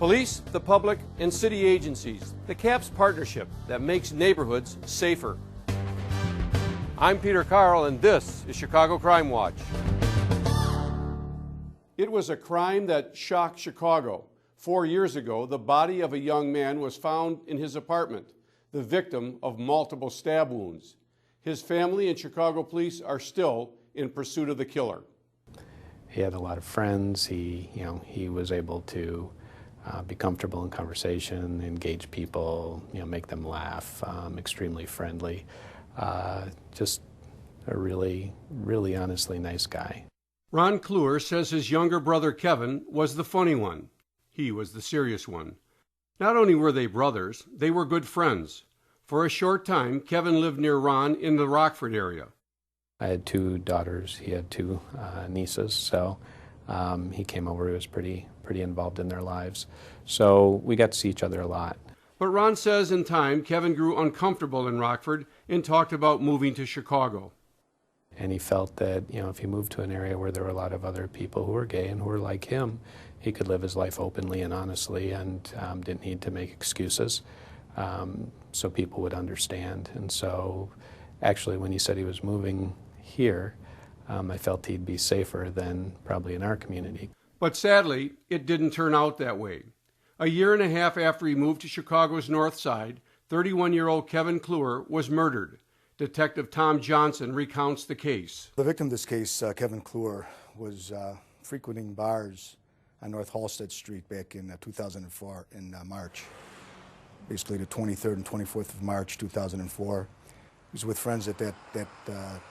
Police, the public, and city agencies, the CAPS partnership that makes neighborhoods safer. I'm Peter Carl, and this is Chicago Crime Watch. It was a crime that shocked Chicago. 4 years ago, the body of a young man was found in his apartment, the victim of multiple stab wounds. His family and Chicago police are still in pursuit of the killer. He had a lot of friends. He was able to be comfortable in conversation, engage people, make them laugh, extremely friendly. Just a really, really honestly nice guy. Ron Kluwer says his younger brother Kevin was the funny one. He was the serious one. Not only were they brothers, they were good friends. For a short time, Kevin lived near Ron in the Rockford area. I had 2 daughters. He had 2 nieces, so he came over. He was pretty involved in their lives. So we got to see each other a lot. But Ron says in time, Kevin grew uncomfortable in Rockford and talked about moving to Chicago. And he felt that, if he moved to an area where there were a lot of other people who were gay and who were like him, he could live his life openly and honestly and didn't need to make excuses so people would understand. And so actually when he said he was moving here, I felt he'd be safer than probably in our community. But sadly, it didn't turn out that way. A year and a half after he moved to Chicago's North Side, 31-year-old Kevin Kluwer was murdered. Detective Tom Johnson recounts the case. The victim of this case, Kevin Kluwer, was frequenting bars on North Halsted Street back in 2004 in March. Basically the 23rd and 24th of March 2004. He was with friends at that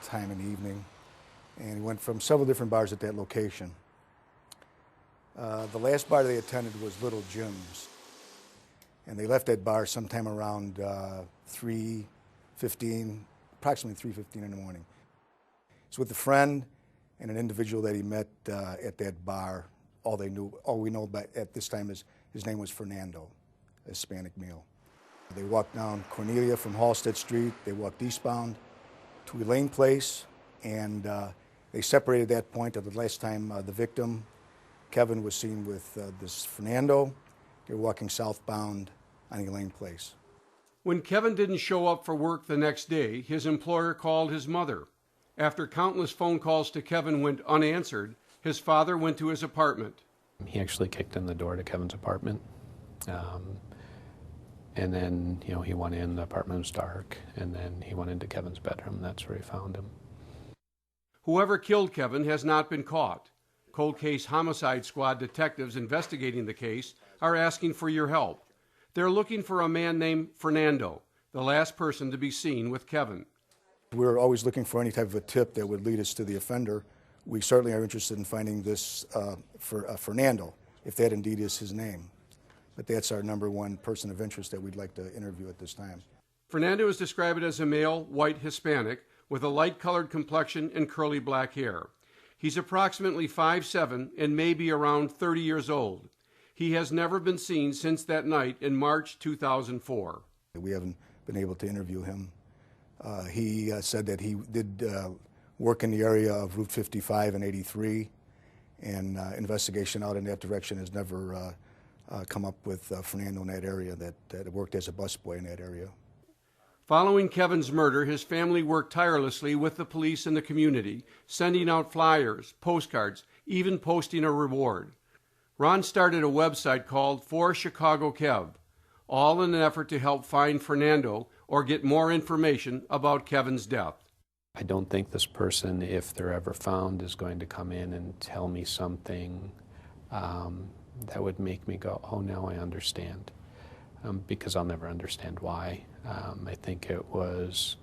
time in the evening, and he went from several different bars at that location. The last bar they attended was Little Jim's, and they left that bar sometime around 3:15, approximately 3:15 in the morning. He's with a friend and an individual that he met at that bar. All we know about at this time is his name was Fernando, a Hispanic male. They walked down Cornelia from Halsted Street. They walked eastbound to Elaine Place, and they separated at that point. At the last time the victim, Kevin, was seen with this Fernando. They were walking southbound on Elaine Place. When Kevin didn't show up for work the next day, his employer called his mother. After countless phone calls to Kevin went unanswered, his father went to his apartment. He actually kicked in the door to Kevin's apartment. And then, he went in, the apartment was dark, and then he went into Kevin's bedroom. That's where he found him. Whoever killed Kevin has not been caught. Cold Case Homicide Squad detectives investigating the case are asking for your help. They're looking for a man named Fernando, the last person to be seen with Kevin. We're always looking for any type of a tip that would lead us to the offender. We certainly are interested in finding this Fernando, if that indeed is his name. But that's our #1 person of interest that we'd like to interview at this time. Fernando is described as a male, white Hispanic, with a light-colored complexion and curly black hair. He's approximately 5'7" and may be around 30 years old. He has never been seen since that night in March 2004. We haven't been able to interview him. He said that he did work in the area of Route 55 and 83, and investigation out in that direction has never come up with Fernando in that area, that worked as a busboy in that area. Following Kevin's murder, his family worked tirelessly with the police and the community, sending out flyers, postcards, even posting a reward. Ron started a website called For Chicago Kev, all in an effort to help find Fernando or get more information about Kevin's death. I don't think this person, if they're ever found, is going to come in and tell me something that would make me go, oh, now I understand, because I'll never understand why. I think it was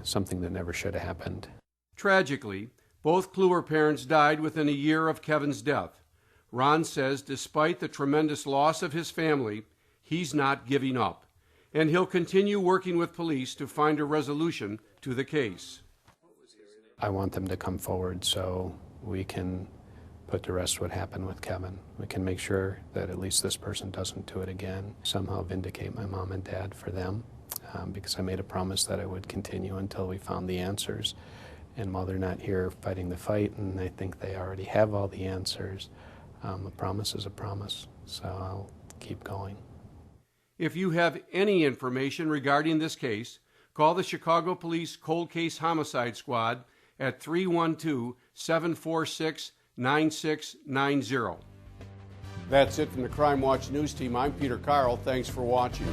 something that never should have happened. Tragically, both Kluwer parents died within a year of Kevin's death. Ron says despite the tremendous loss of his family, he's not giving up, and he'll continue working with police to find a resolution to the case. I want them to come forward so we can put to rest what happened with Kevin. We can make sure that at least this person doesn't do it again, somehow vindicate my mom and dad for them, because I made a promise that I would continue until we found the answers. And while they're not here fighting the fight, and I think they already have all the answers, A promise is a promise, so I'll keep going. If you have any information regarding this case, call the Chicago Police Cold Case Homicide Squad at 312-746-9690. That's it from the CrimeWatch News Team. I'm Peter Carl. Thanks for watching.